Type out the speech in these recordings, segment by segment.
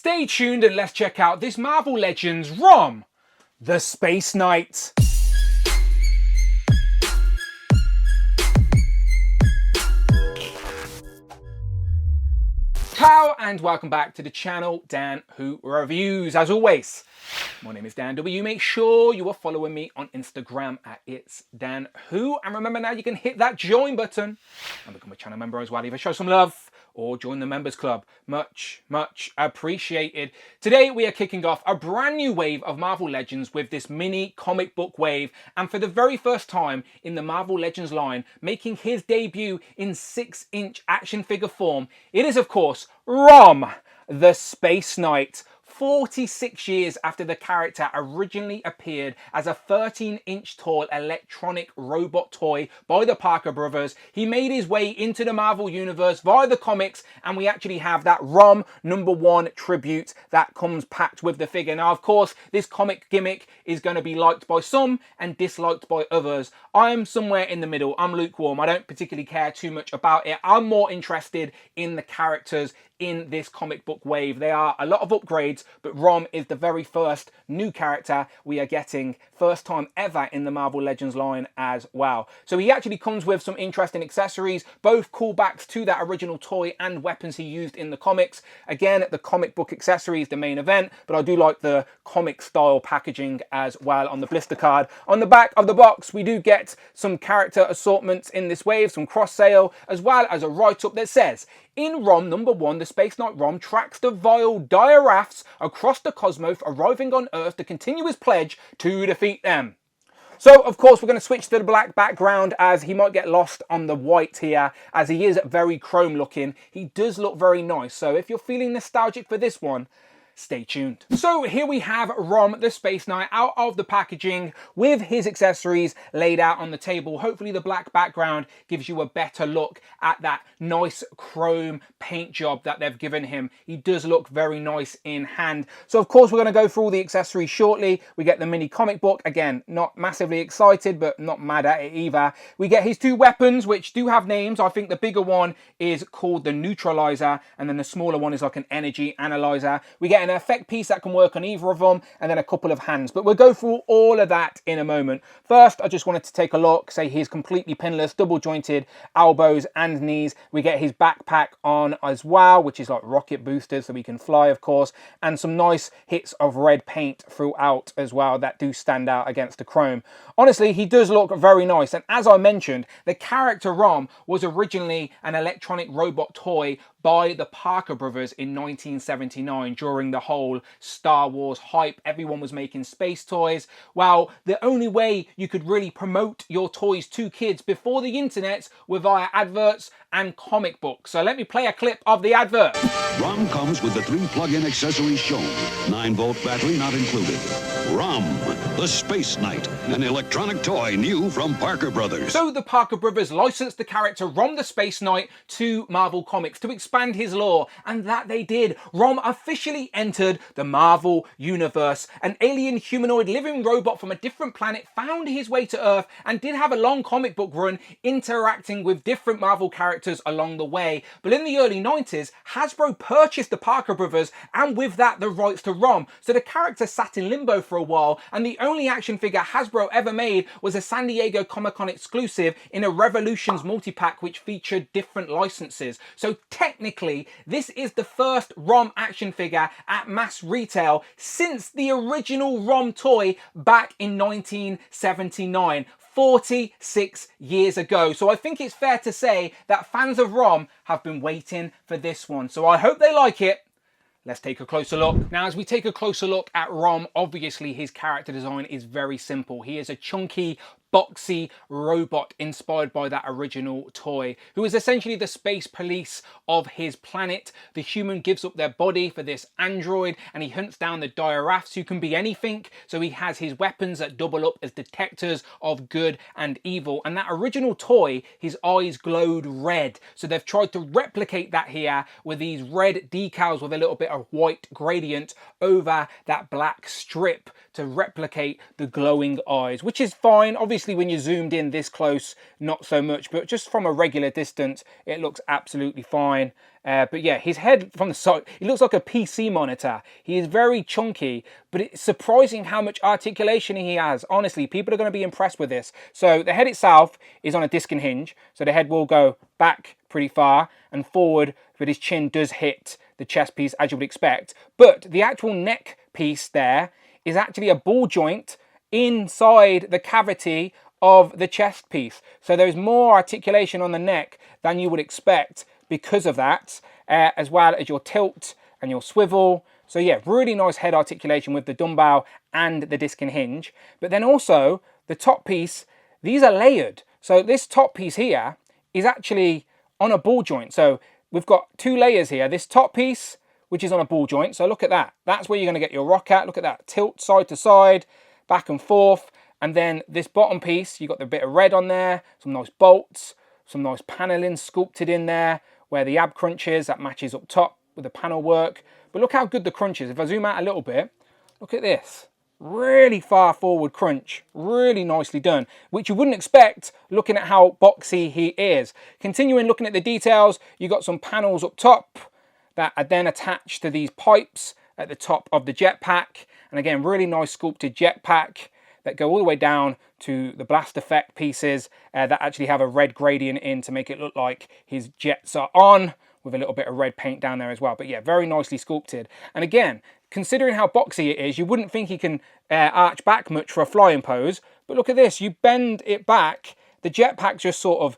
Stay tuned and let's check out this Marvel Legends ROM, the Space Knight. Ciao and welcome back to the channel, Dan Who Reviews. As always, my name is Dan W. Make sure you are following me on Instagram at It's Dan Who. And remember now you can hit that join button and become a channel member as well. Either show some love or join the members club. Much, much appreciated. Today we are kicking off a brand new wave of Marvel Legends with this mini comic book wave. And for the very first time in the Marvel Legends line, making his debut in 6-inch action figure form, it is of course ROM, the Space Knight. 46 years after the character originally appeared as a 13-inch tall electronic robot toy by the Parker brothers, he made his way into the Marvel Universe via the comics, and we actually have that ROM #1 tribute that comes packed with the figure. Now, of course, this comic gimmick is going to be liked by some and disliked by others. I am somewhere in the middle. I'm lukewarm. I don't particularly care too much about it. I'm more interested in the characters in this comic book wave. They are a lot of upgrades, but ROM is the very first new character we are getting, first time ever in the Marvel Legends line as well. So he actually comes with some interesting accessories, both callbacks to that original toy and weapons he used in the comics. Again, the comic book accessories, the main event, but I do like the comic style packaging as well on the blister card. On the back of the box, we do get some character assortments in this wave, some cross sale, as well as a write-up that says, in ROM #1, the Space Knight ROM tracks the vile Dire Wraiths across the cosmos, arriving on Earth to continue his pledge to defeat them. So, of course, we're going to switch to the black background as he might get lost on the white here, as he is very chrome looking. He does look very nice, so if you're feeling nostalgic for this one, stay tuned. So here we have ROM, the Space Knight, out of the packaging with his accessories laid out on the table. Hopefully the black background gives you a better look at that nice chrome paint job that they've given him. He does look very nice in hand. So of course we're going to go through all the accessories shortly. We get the mini comic book. Again, not massively excited, but not mad at it either. We get his two weapons, which do have names. I think the bigger one is called the Neutralizer, and then the smaller one is like an energy analyzer. We get an effect piece that can work on either of them, and then a couple of hands, but we'll go through all of that in a moment. First, I just wanted to take a look, say he's completely pinless, double jointed elbows and knees. We get his backpack on as well, which is like rocket boosters, so we can fly, of course, and some nice hits of red paint throughout as well that do stand out against the chrome. Honestly, he does look very nice, and as I mentioned, the character ROM was originally an electronic robot toy by the Parker brothers in 1979 during the whole Star Wars hype. Everyone was making space toys. Well, the only way you could really promote your toys to kids before the internet were via adverts and comic books. So let me play a clip of the advert. ROM comes with the 3 plug-in accessories shown. 9-volt battery not included. ROM, the Space Knight, an electronic toy new from Parker Brothers. So the Parker brothers licensed the character ROM the Space Knight to Marvel Comics to expand his lore, and that they did. ROM officially entered the Marvel Universe. An alien humanoid living robot from a different planet found his way to Earth and did have a long comic book run interacting with different Marvel characters along the way. But in the early 90s, Hasbro purchased the Parker brothers, and with that the rights to ROM. So the character sat in limbo for a while, and the only action figure Hasbro ever made was a San Diego Comic-Con exclusive in a Revolutions multi-pack which featured different licenses. So technically, this is the first ROM action figure at mass retail since the original ROM toy back in 1979. 46 years ago. So I think it's fair to say that fans of ROM have been waiting for this one. So I hope they like it. Let's take a closer look. Now, as we take a closer look at ROM, obviously his character design is very simple. He is a chunky, boxy robot inspired by that original toy, who is essentially the space police of his planet. The human gives up their body for this android, and he hunts down the Dire Wraiths, who can be anything. So he has his weapons that double up as detectors of good and evil. And that original toy, his eyes glowed red. So they've tried to replicate that here with these red decals with a little bit of white gradient over that black strip to replicate the glowing eyes, which is fine. Obviously Obviously, when you're zoomed in this close, not so much, but just from a regular distance, it looks absolutely fine. But yeah, his head from the side, it looks like a PC monitor. He is very chunky, but it's surprising how much articulation he has. Honestly, people are going to be impressed with this. So the head itself is on a disc and hinge, so the head will go back pretty far and forward, but his chin does hit the chest piece as you would expect. But the actual neck piece there is actually a ball joint inside the cavity of the chest piece. So there's more articulation on the neck than you would expect because of that, as well as your tilt and your swivel. So yeah, really nice head articulation with the dumbbell and the disc and hinge. But then also the top piece, these are layered. So this top piece here is actually on a ball joint. So we've got two layers here. This top piece, which is on a ball joint. So look at that. That's where you're going to get your rock at. Look at that. Tilt side to side, back and forth. And then this bottom piece, you've got the bit of red on there, some nice bolts, some nice paneling sculpted in there, where the ab crunch is, that matches up top with the panel work. But look how good the crunch is. If I zoom out a little bit, look at this. Really far forward crunch, really nicely done, which you wouldn't expect looking at how boxy he is. Continuing looking at the details, you got some panels up top that are then attached to these pipes at the top of the jetpack. And again, really nice sculpted jetpack that go all the way down to the blast effect pieces that actually have a red gradient in to make it look like his jets are on, with a little bit of red paint down there as well. But yeah, very nicely sculpted. And again, considering how boxy it is, you wouldn't think he can arch back much for a flying pose. But look at this, you bend it back, the jetpack just sort of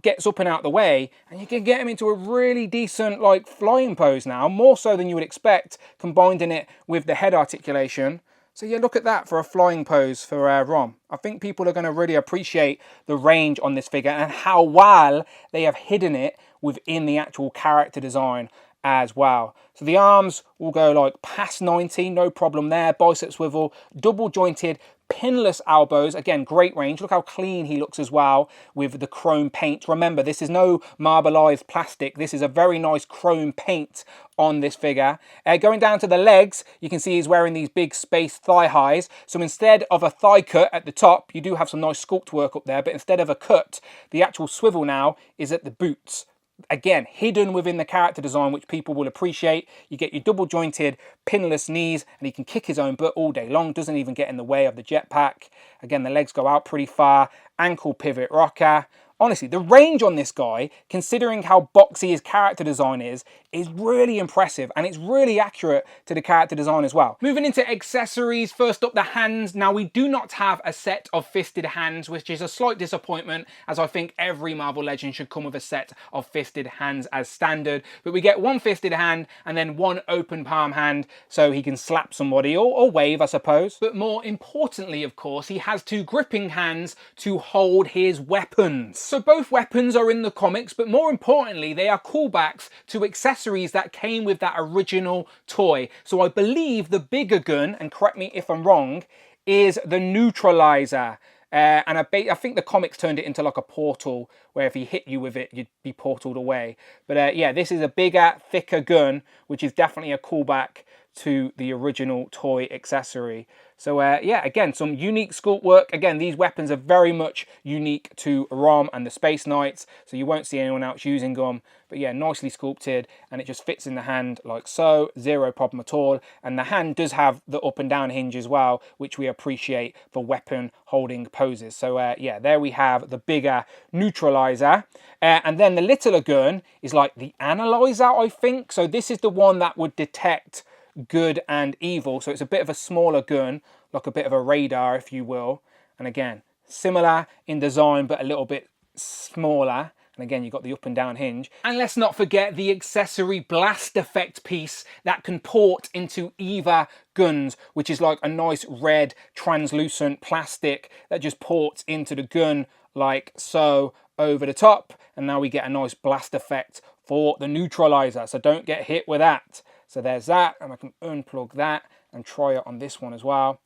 gets up and out the way, and you can get him into a really decent like flying pose now, more so than you would expect, combining it with the head articulation. So yeah, look at that for a flying pose for Rom. I think people are going to really appreciate the range on this figure and how well they have hidden it within the actual character design as well. So the arms will go like past 90, no problem there. Bicep swivel, double jointed, pinless elbows. Again, great range. Look how clean he looks as well with the chrome paint. Remember, this is no marbleized plastic. This is a very nice chrome paint on this figure. Going down to the legs, you can see he's wearing these big space thigh highs. So instead of a thigh cut at the top, you do have some nice sculpt work up there, but instead of a cut, the actual swivel now is at the boots. Again, hidden within the character design, which people will appreciate. You get your double jointed, pinless knees, and he can kick his own butt all day long. Doesn't even get in the way of the jetpack. Again, the legs go out pretty far. Ankle pivot rocker. Honestly, the range on this guy, considering how boxy his character design is really impressive, and it's really accurate to the character design as well. Moving into accessories, first up the hands. Now, we do not have a set of fisted hands, which is a slight disappointment, as I think every Marvel Legend should come with a set of fisted hands as standard. But we get one fisted hand and then one open palm hand, so he can slap somebody or wave, I suppose. But more importantly, of course, he has two gripping hands to hold his weapons. So both weapons are in the comics, but more importantly, they are callbacks to accessories that came with that original toy. So I believe the bigger gun, and correct me if I'm wrong, is the neutralizer. And I think the comics turned it into like a portal, where if he hit you with it, you'd be portaled away. But yeah, this is a bigger, thicker gun, which is definitely a callback to the original toy accessory. So yeah, again, some unique sculpt work. Again, these weapons are very much unique to Rom and the Space Knights, so you won't see anyone else using them. But yeah, nicely sculpted, and it just fits in the hand like so, zero problem at all. And the hand does have the up and down hinge as well, which we appreciate for weapon holding poses. So yeah, there we have the bigger neutralizer. And then the littler gun is like the analyzer, I think. So this is the one that would detect good and evil. So it's a bit of a smaller gun, like a bit of a radar, if you will. And again, similar in design, but a little bit smaller. And again, you've got the up and down hinge. And let's not forget the accessory blast effect piece that can port into either guns, which is like a nice red translucent plastic that just ports into the gun like so over the top. And now we get a nice blast effect for the neutralizer. So don't get hit with that. So there's that, and I can unplug that and try it on this one as well.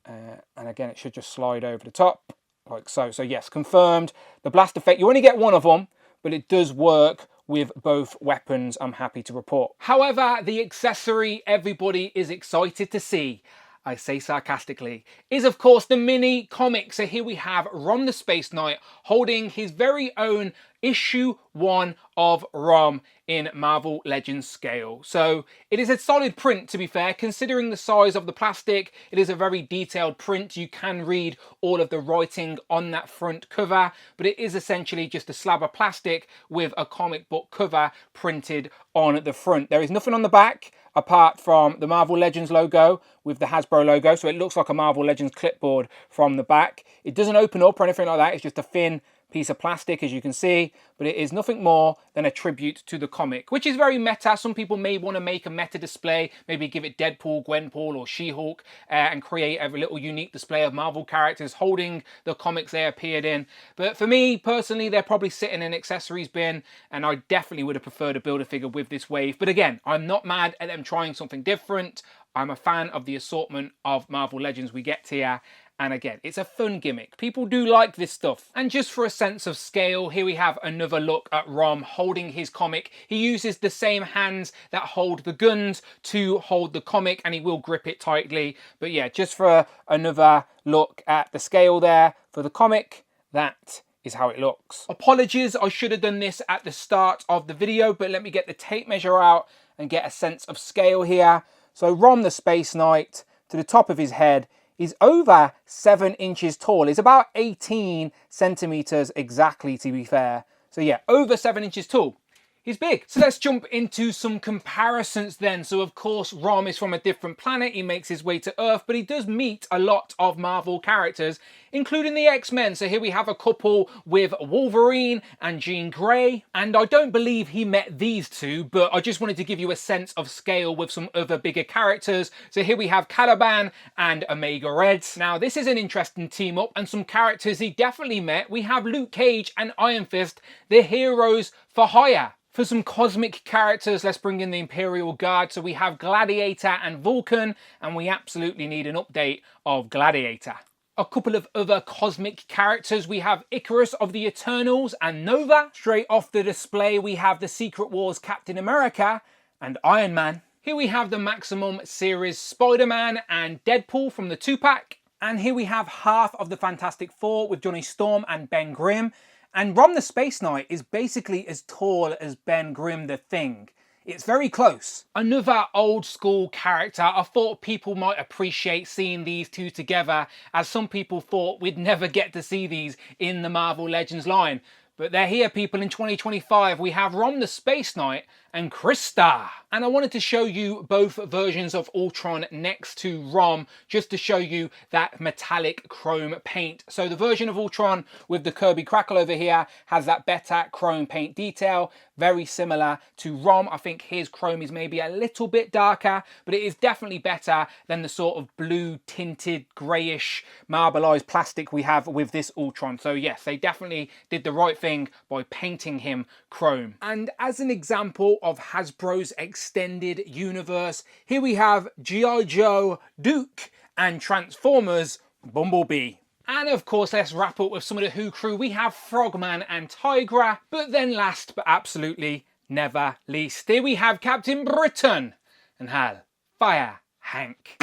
And again, it should just slide over the top, like so. So yes, confirmed. The blast effect, you only get one of them, but it does work with both weapons, I'm happy to report. However, the accessory everybody is excited to see. I say sarcastically, is of course the mini comic. So here we have Rom the Space Knight holding his very own issue 1 of Rom in Marvel Legends scale. So it is a solid print, to be fair, considering the size of the plastic. It is a very detailed print. You can read all of the writing on that front cover, but it is essentially just a slab of plastic with a comic book cover printed on the front. There is nothing on the back apart from the Marvel Legends logo with the Hasbro logo, so it looks like a Marvel Legends clipboard from the back. It doesn't open up or anything like that. It's just a thin piece of plastic, as you can see, but it is nothing more than a tribute to the comic, which is very meta. Some people may want to make a meta display, maybe give it Deadpool, Gwenpool or She-Hulk, and create a little unique display of Marvel characters holding the comics they appeared in. But for me personally, they're probably sitting in an accessories bin, and I definitely would have preferred to build a figure with this wave. But again, I'm not mad at them trying something different. I'm a fan of the assortment of Marvel Legends we get here. And again, it's a fun gimmick. People do like this stuff. And just for a sense of scale, here we have another look at Rom holding his comic. He uses the same hands that hold the guns to hold the comic, and he will grip it tightly. But yeah, just for another look at the scale there for the comic, that is how it looks. Apologies, I should have done this at the start of the video, but let me get the tape measure out and get a sense of scale here. So Rom the Space Knight, to the top of his head, is over 7 inches tall. He's about 18 centimeters exactly, to be fair. So yeah, over 7 inches tall. He's big. So let's jump into some comparisons then. So of course, Rom is from a different planet. He makes his way to Earth, but he does meet a lot of Marvel characters, including the X-Men. So here we have a couple with Wolverine and Jean Grey. And I don't believe he met these two, but I just wanted to give you a sense of scale with some other bigger characters. So here we have Caliban and Omega Reds. Now this is an interesting team up, and some characters he definitely met. We have Luke Cage and Iron Fist, the heroes for hire. For some cosmic characters, let's bring in the Imperial Guard. So we have Gladiator and Vulcan, and we absolutely need an update of Gladiator. A couple of other cosmic characters, we have Icarus of the Eternals and Nova. Straight off the display, we have the Secret Wars Captain America and Iron Man. Here we have the Maximum Series Spider-Man and Deadpool from the 2-pack. And here we have half of the Fantastic Four with Johnny Storm and Ben Grimm. And Rom the Space Knight is basically as tall as Ben Grimm the Thing. It's very close. Another old school character. I thought people might appreciate seeing these two together, as some people thought we'd never get to see these in the Marvel Legends line. But they're here, people. In 2025, we have Rom the Space Knight and Krista. And I wanted to show you both versions of Ultron next to Rom, just to show you that metallic chrome paint. So the version of Ultron with the Kirby Crackle over here has that better chrome paint detail, very similar to Rom. I think his chrome is maybe a little bit darker, but it is definitely better than the sort of blue tinted greyish marbleized plastic we have with this Ultron. So yes, they definitely did the right thing by painting him chrome. And as an example of Hasbro's extended universe, here we have G.I. Joe Duke and Transformers Bumblebee. And of course, let's wrap up with some of the Who crew. We have Frogman and Tigra, but then last but absolutely never least, here we have Captain Britain and Hal Fire Hank.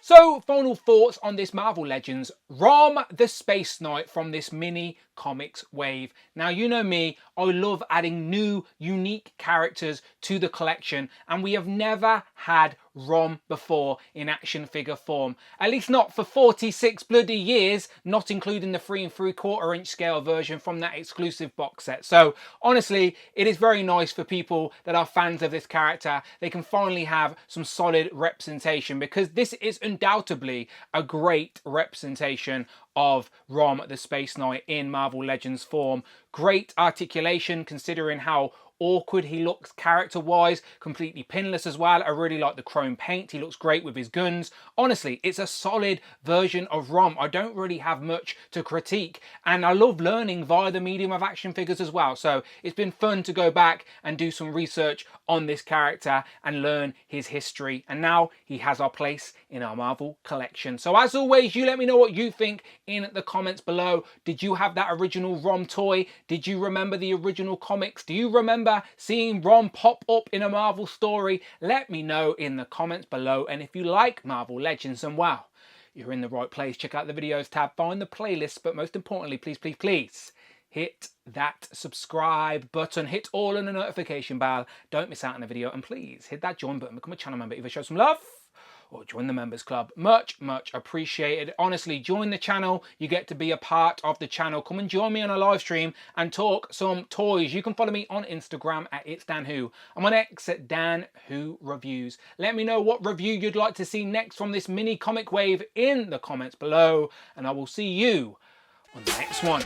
So, final thoughts on this Marvel Legends Rom the Space Knight from this mini comics wave. Now, you know me, I love adding new, unique characters to the collection, and we have never had Rom before in action figure form. At least not for 46 bloody years, not including the 3 3/4 inch scale version from that exclusive box set. So honestly, it is very nice for people that are fans of this character. They can finally have some solid representation, because this is undoubtedly a great representation of Rom the Space Knight in Marvel Legends form. Great articulation considering how awkward he looks character-wise, completely pinless as well. I really like the chrome paint. He looks great with his guns. Honestly, it's a solid version of Rom. I don't really have much to critique, and I love learning via the medium of action figures as well. So it's been fun to go back and do some research on this character and learn his history, and now he has our place in our Marvel collection. So as always, you let me know what you think in the comments below. Did you have that original Rom toy? Did you remember the original comics? Do you remember remember seeing Ron pop up in a Marvel story? Let me know in the comments below. And if you like Marvel Legends, then wow, you're in the right place. Check out the videos tab, find the playlist, but most importantly, please hit that subscribe button, hit all in the notification bell, don't miss out on the video, and please hit that join button, become a channel member, either show some love or join the members club. Much appreciated. Honestly, join the channel, you get to be a part of the channel. Come and join me on a live stream and talk some toys. You can follow me on Instagram at It's Dan Who. I'm on X at Dan Who Reviews. Let me know what review you'd like to see next from this mini comic wave in the comments below, and I will see you on the next one.